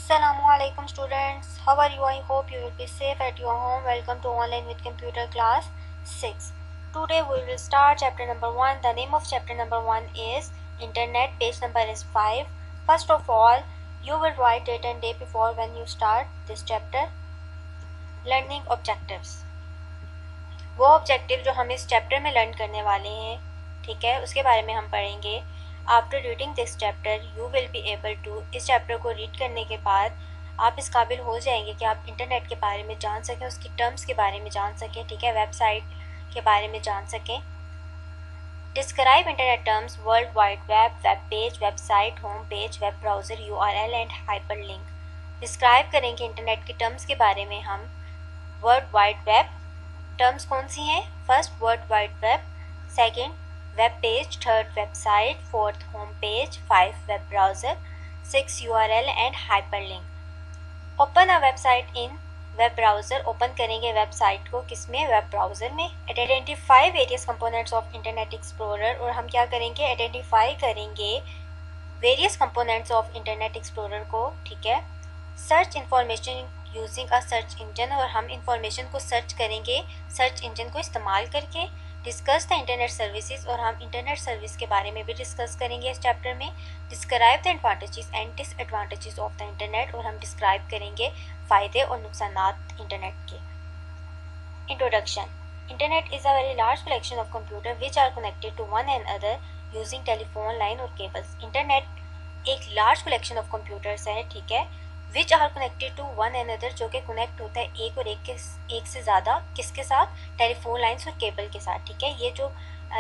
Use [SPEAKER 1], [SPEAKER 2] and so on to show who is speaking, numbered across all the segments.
[SPEAKER 1] Assalamualaikum students, how are you? I hope you will be safe at your home. Welcome to Online with Computer class 6. Today we will start chapter number 1. The name of chapter number 1 is Internet. Page number is 5. First of all, you will write date and day before when you start this chapter. Learning objectives. वो objective जो हम इस chapter में learn करने वाले हैं, ठीक है, उसके बारे में हम पढ़ेंगे. After reading this chapter you will be able to, इस चैप्टर को रीड करने के बाद आप इस काबिल हो जाएंगे कि आप इंटरनेट के बारे में जान सकें, उसकी टर्म्स के बारे में जान सकें, ठीक है, वेबसाइट के बारे में जान सकें. Describe internet terms: world wide web, web page, website, home page, web browser, URL and hyperlink. Describe करेंगे इंटरनेट की टर्म्स के बारे में हम. वर्ल्ड वाइड वेब टर्म्स कौन सी हैं? First world wide web, second web page, third website, fourth home page, 5 web browser, 6 URL and hyperlink. Open a website in web browser. Open करेंगे website को किसमें? वेब ब्राउज़र में. Identify various components of internet explorer, और हम क्या करेंगे? Identify करेंगे various components of internet explorer को, ठीक है. Search information using a search engine, और हम इंफॉर्मेशन को सर्च करेंगे सर्च इंजन को इस्तेमाल करके. डिस्कस द इंटरनेट सर्विसेज, और हम इंटरनेट सर्विस के बारे में भी डिस्कस करेंगे इस चैप्टर में. Describe the advantages and disadvantages of the internet, और हम डिस्क्राइब करेंगे फ़ायदे और नुकसानात इंटरनेट के. Introduction. Internet is a very large collection of computer which are connected to one and other using telephone line और केबल्स. इंटरनेट एक large collection of computers है, ठीक है, which are connected to one and other, जो कि connect होता है एक से ज़्यादा किसके साथ? टेलीफोन लाइन्स और केबल के साथ, ठीक है. ये जो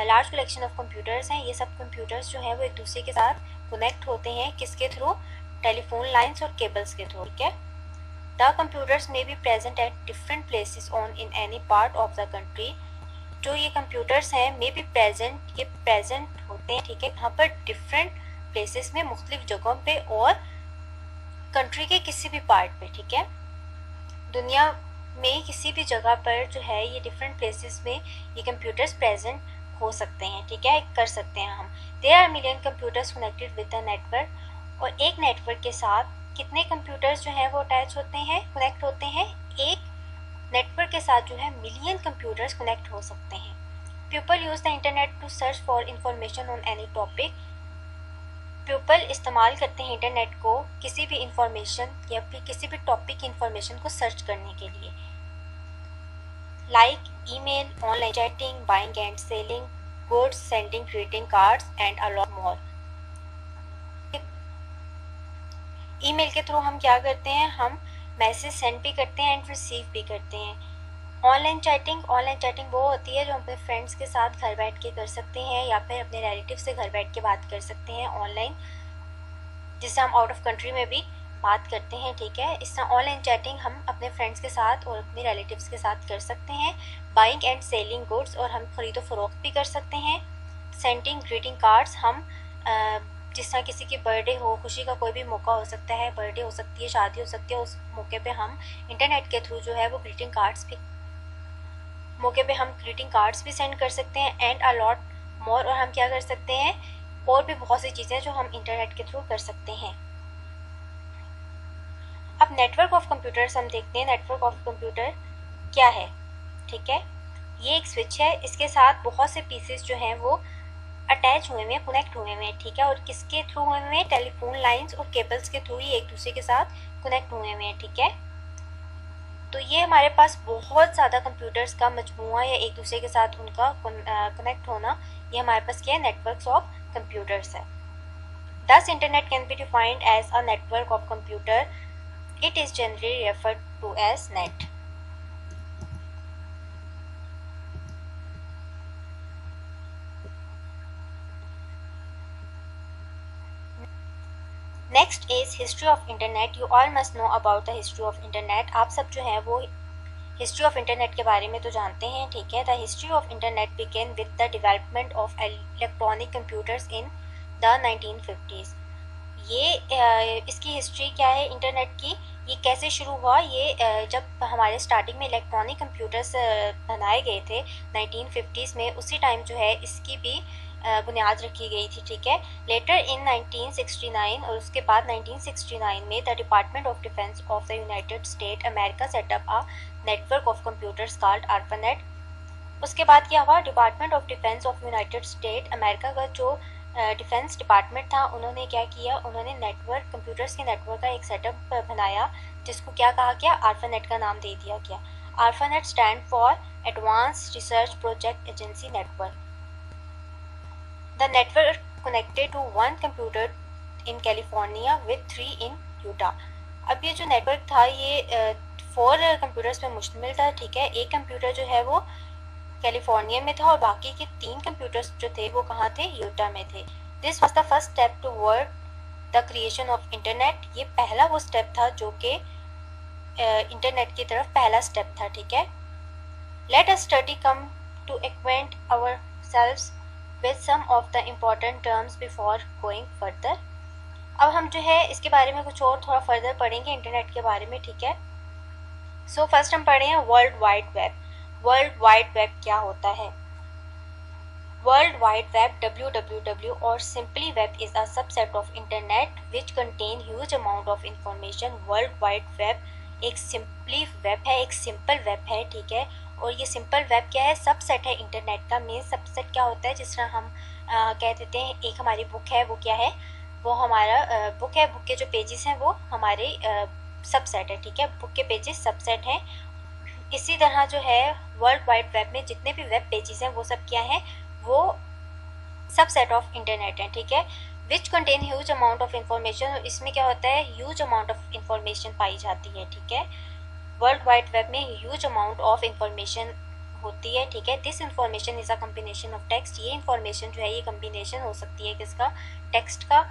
[SPEAKER 1] लार्ज कलेक्शन ऑफ कंप्यूटर्स हैं, ये सब कंप्यूटर्स जो हैं वो एक दूसरे के साथ कनेक्ट होते हैं किसके थ्रू? टेलीफोन लाइन्स और केबल्स के थ्रू, ठीक है. द कंप्यूटर्स में be present at different places on in any part of the country. जो ये कंप्यूटर्स हैं मे बी प्रेजेंट, ये प्रेजेंट होते हैं, ठीक है, यहाँ पर डिफरेंट प्लेसेस में, मुख्तलिफ जगहों पे और कंट्री के किसी भी पार्ट पे, ठीक है. दुनिया में किसी भी जगह पर जो है ये डिफरेंट प्लेसेस में ये कंप्यूटर्स प्रेजेंट हो सकते हैं, ठीक है, कर सकते हैं हम. There are million computers connected with the network, और एक नेटवर्क के साथ कितने कंप्यूटर्स जो हैं वो अटैच होते हैं, कनेक्ट होते हैं? एक नेटवर्क के साथ जो है मिलियन कंप्यूटर्स कनेक्ट हो सकते हैं. People use the internet to search for information on any topic. People इस्तेमाल करते हैं इंटरनेट को किसी भी इंफॉर्मेशन या फिर किसी भी टॉपिक की इंफॉर्मेशन को सर्च करने के लिए. Like email, online chatting, buying and selling goods, sending greeting cards and a lot more. Email के थ्रू हम क्या करते हैं? हम मैसेज सेंड भी करते हैं एंड रिसीव भी करते हैं. ऑनलाइन चैटिंग वो होती है जो हम अपने फ्रेंड्स के साथ घर बैठ के कर सकते हैं, या फिर अपने रिलेटिव से घर बैठ के बात कर सकते हैं ऑनलाइन, जिससे हम आउट ऑफ कंट्री में भी बात करते हैं, ठीक है. इस तरह ऑनलाइन चैटिंग हम अपने फ्रेंड्स के साथ और अपने रिलेटिव्स के साथ कर सकते हैं. बाइंग एंड सेलिंग गुड्स, और हम खरीदो फरोख्त भी कर सकते हैं. सेंडिंग ग्रीटिंग कार्ड्स, हम जिस तरह किसी की बर्थडे हो, खुशी का कोई भी मौका हो सकता है, बर्थडे हो सकती है, शादी हो सकती है, उस मौके पे हम इंटरनेट के थ्रू जो है वो ग्रीटिंग कार्ड्स भी सेंड कर सकते हैं. एंड अ लॉट मोर, और हम क्या कर सकते हैं? और भी बहुत सी चीज़ें जो हम इंटरनेट के थ्रू कर सकते हैं. अब नेटवर्क ऑफ कंप्यूटर्स हम देखते हैं. नेटवर्क ऑफ कंप्यूटर क्या है? ठीक है, ये एक स्विच है, इसके साथ बहुत से पीसेस जो हैं वो अटैच हुए हुए हैं, कनेक्ट हुए हुए हैं, ठीक है. और किसके थ्रू हुए हुए हैं? टेलीफोन लाइंस और केबल्स के थ्रू ही एक दूसरे के साथ कनेक्ट हुए हुए हैं, ठीक है. तो ये हमारे पास बहुत ज़्यादा कंप्यूटर्स का मजमूआ या एक दूसरे के साथ उनका कनेक्ट होना, ये हमारे पास क्या है? नेटवर्क्स ऑफ कंप्यूटर्स है. Thus internet can be defined as a network of computer. It is generally referred to as net. Next is history of internet. You all must know about the history of internet. आप सब जो है वो history of internet के बारे में तो जानते हैं, ठीक है. The history of internet began with the development of electronic computers in the 1950s. ये इसकी हिस्ट्री क्या है इंटरनेट की? ये कैसे शुरू हुआ? ये जब हमारे स्टार्टिंग में इलेक्ट्रॉनिक कंप्यूटर्स बनाए गए थे 1950s में, उसी टाइम जो है इसकी भी बुनियाद रखी गई थी, ठीक है। लेटर इन 1969 और उसके बाद 1969 में the department of defence of the United state America setup a network of computers called ARPANET। उसके बाद क्या हुआ, department of defence of United state America का जो डिफेंस डिपार्टमेंट था, उन्होंने क्या किया, उन्होंने नेटवर्क कंप्यूटर्स के नेटवर्क का एक सेटअप बनाया जिसको क्या कहा गया, ARPANET का नाम दे दिया गया। ARPANET stand for advanced research project agency network. The network connected to one computer in California with 3 in Utah. अब ये जो नेटवर्क था ये 4 कंप्यूटर्स पे मुश्तमिल था, ठीक है। एक कंप्यूटर जो है वो कैलिफोर्निया में था और बाकी के 3 कंप्यूटर्स जो थे वो कहाँ थे, यूटा में थे। This was the first step toward the creation of internet. ये पहला वो स्टेप था जो कि इंटरनेट की तरफ पहला स्टेप था, ठीक है। Let us study come to acquaint ourselves with some of the important terms before going further. अब हम जो है इसके बारे में कुछ और थोड़ा फर्दर पढ़ेंगे इंटरनेट के बारे में, ठीक है। सो फर्स्ट हम पढ़े हैं world wide web. World wide web क्या होता है? वर्ल्ड वाइड वेब WWW और simply web is a subset of internet which contain huge amount of information. World wide web एक सिंपली वेब है, एक सिंपल वेब है, ठीक है। और ये सिंपल वेब क्या है, सबसेट है इंटरनेट का। मेन सबसेट क्या होता है, जिस तरह हम कह देते हैं एक हमारी बुक है, वो क्या है, वो हमारा बुक है, बुक के जो पेजेस हैं वो हमारे सबसेट है, ठीक है। बुक के पेजेस सबसेट हैं। इसी तरह जो है वर्ल्ड वाइड वेब में जितने भी वेब पेजेस हैं वो सब क्या हैं, वो सबसेट ऑफ इंटरनेट हैं, ठीक है। Which contain huge amount of information, और इसमें क्या होता है, ह्यूज अमाउंट ऑफ इंफॉर्मेशन पाई जाती है, ठीक है। वर्ल्ड वाइड वेब में ह्यूज अमाउंट ऑफ इंफॉर्मेशन होती है, ठीक है। This information is a combination of text. ये इंफॉर्मेशन जो है ये कम्बिनेशन हो सकती है किसका, टेक्स्ट का,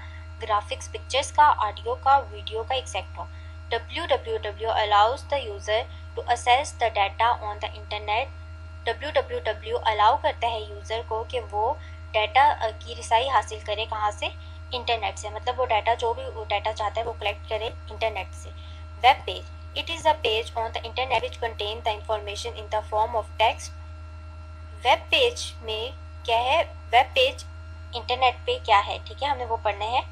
[SPEAKER 1] ग्राफिक्स पिक्चर्स का, ऑडियो का, वीडियो का, etcetera. WWW allows the user to access the data on the internet। WWW allow करता है यूज़र को कि वो डाटा की रसाई हासिल करे, कहाँ से, इंटरनेट से। मतलब वो डाटा, जो भी वो डाटा चाहता है वो कलेक्ट करे इंटरनेट से। Web page, it is a page on the internet which contain the information in the form of text. Web page में क्या है, वेब पेज इंटरनेट पे क्या है, ठीक है, हमने वो पढ़ना है।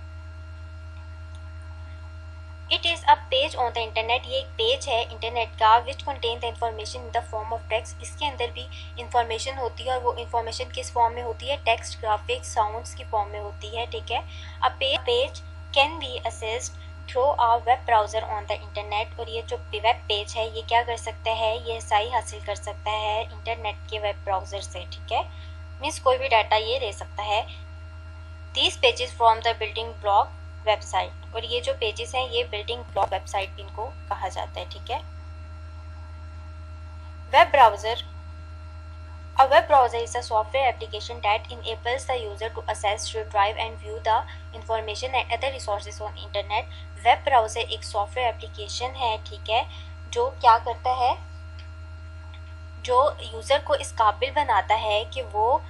[SPEAKER 1] It is a page on the internet, ये एक पेज है इंटरनेट का, which contain the information in the form of text. इसके अंदर भी इंफॉर्मेशन होती है और वो इंफॉर्मेशन किस फॉर्म में होती है, टेक्स्ट, ग्राफिक्स, साउंड्स की फॉर्म में होती है, ठीक है। A page can be assessed through a web browser on the internet. और ये जो वेब पेज है ये क्या कर सकता है, ये रसाई हासिल कर सकता है इंटरनेट के वेब ब्राउज़र से, ठीक है। मीन्स कोई भी डाटा ये ले सकता है। These pages from the building block website, और ये जो पेजेस हैं ये बिल्डिंग ब्लॉक वेबसाइट इनको कहा जाता है, ठीक है। Web browser, a web browser is a software application that enables the user to access, retrieve and view the information and other resources on internet। Web browser एक software application है, ठीक है, जो क्या करता है, जो यूज़र को इस काबिल बनाता है कि वो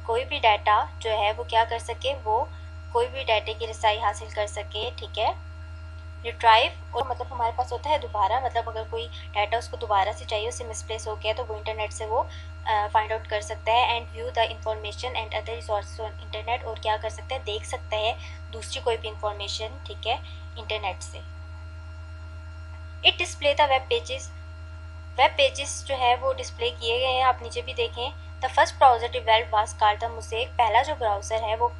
[SPEAKER 1] कोई भी डाटा जो है वो क्या कर सके, वो कोई भी डाटे की रसाई हासिल कर सके, ठीक है। रिट्राइव, और मतलब हमारे पास होता है दोबारा, मतलब अगर कोई डाटा उसको दोबारा से चाहिए, उससे मिसप्लेस हो गया तो वो इंटरनेट से वो फाइंड आउट कर सकता है। And view the information and other resources on internet, और क्या कर सकता है, देख सकता है दूसरी कोई भी इंफॉर्मेशन, ठीक है, इंटरनेट से। It display the web pages, web pages जो है वो डिस्प्ले किए गए हैं, आप नीचे भी देखें। The first browser develop was called the mosaic. पहला जो ब्राउज़र है वो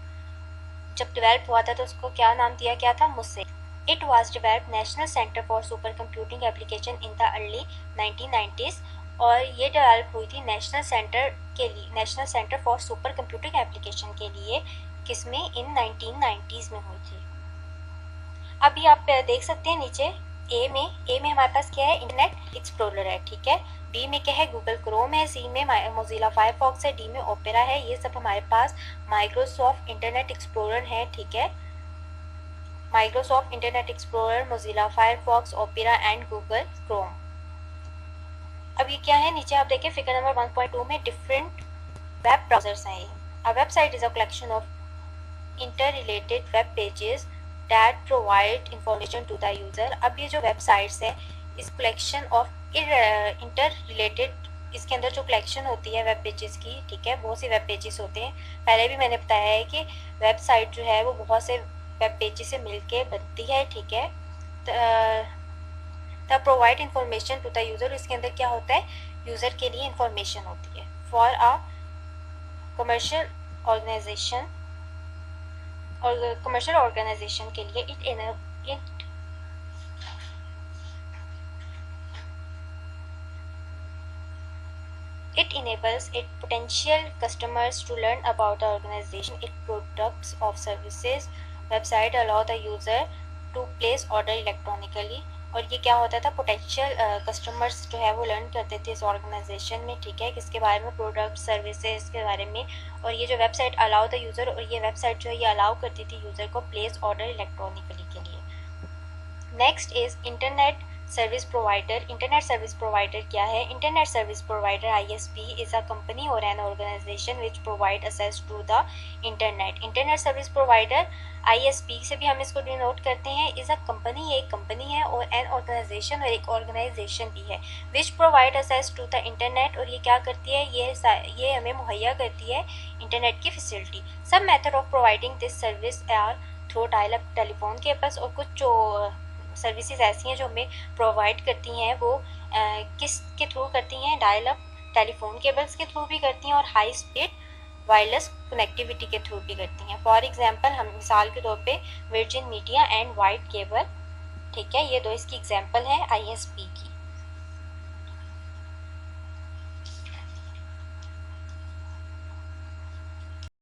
[SPEAKER 1] जब डेवलप हुआ था तो उसको क्या नाम दिया गया था, mosaic. It was develop national centre for super computing application in the early 1990s, और ये डेवलप हुई थी नेशनल सेंटर के लिए, national centre for super computing application के लिए, किसमें, इन 1990s में हुई थी। अभी आप देख सकते हैं नीचे ए में हमारे पास क्या है, इंटरनेट एक्सप्लोरर है, ठीक है। बी में क्या है, गूगल क्रोम है। सी में मोजिला फायरफॉक्स है। डी में ओपेरा है। ये सब हमारे पास माइक्रोसॉफ्ट इंटरनेट एक्सप्लोरर है, ठीक है। Microsoft internet explorer, Mozilla Firefox, opera and Google Chrome. अब ये क्या है, नीचे आप देखें फिगर नंबर 1.2 में डिफरेंट वेब ब्राउजर्स हैं। A website is a collection of inter related web pages that provide information to the user। अब ये जो वेबसाइट्स है इस कलेक्शन ऑफ इंटर रिलेटेड इसके अंदर जो कलेक्शन होती है वेब पेजेस की, ठीक है, बहुत से वेब पेजेस होते हैं। पहले भी मैंने बताया है कि वेबसाइट जो है वो बहुत से वेब पेजेस से मिलके बनती है, ठीक है। The provide information to the user, इसके अंदर क्या होता है, यूज़र के लिए इंफॉर्मेशन होती है। फॉर अ कमर्शियल ऑर्गेनाइजेशन, और कमर्शियल ऑर्गेनाइजेशन के लिए it enables its potential customers to learn about the organization, its products or services. Website allow the user to place order electronically. और ये क्या होता था, पोटेंशियल कस्टमर्स जो है वो लर्न करते थे इस ऑर्गेनाइजेशन में, ठीक है, किसके बारे में, प्रोडक्ट सर्विसेज के बारे में। और ये जो वेबसाइट अलाउ द यूज़र, और ये वेबसाइट जो है ये अलाउ करती थी यूज़र को प्लेस ऑर्डर इलेक्ट्रॉनिकली के लिए। Next is internet service provider. Internet service provider क्या है? Internet service provider ISP is a company और an organisation which provide access to the internet. Internet service provider ISP से भी हम इसको डिनोट करते हैं, इज अ कंपनी, एक कंपनी है, और एन ऑर्गेनाइजेशन, और एक ऑर्गेनाइजेशन भी है, which provide access to the internet, और ये क्या करती है, ये हमें मुहैया करती है इंटरनेट की फैसिलिटी। सब method of providing this service are through dial up telephone cables, और कुछ जो सर्विसेज ऐसी हैं जो हमें प्रोवाइड करती हैं वो किस के थ्रू करती हैं, डायल अप टेलीफोन केबल्स के थ्रू भी करती हैं, और हाई स्पीड वायरलेस कनेक्टिविटी के थ्रू भी करती हैं। फॉर एग्जांपल हम मिसाल के तौर पे virgin media and wide cable, ठीक है, ये दो इसकी एग्जांपल है ISP की।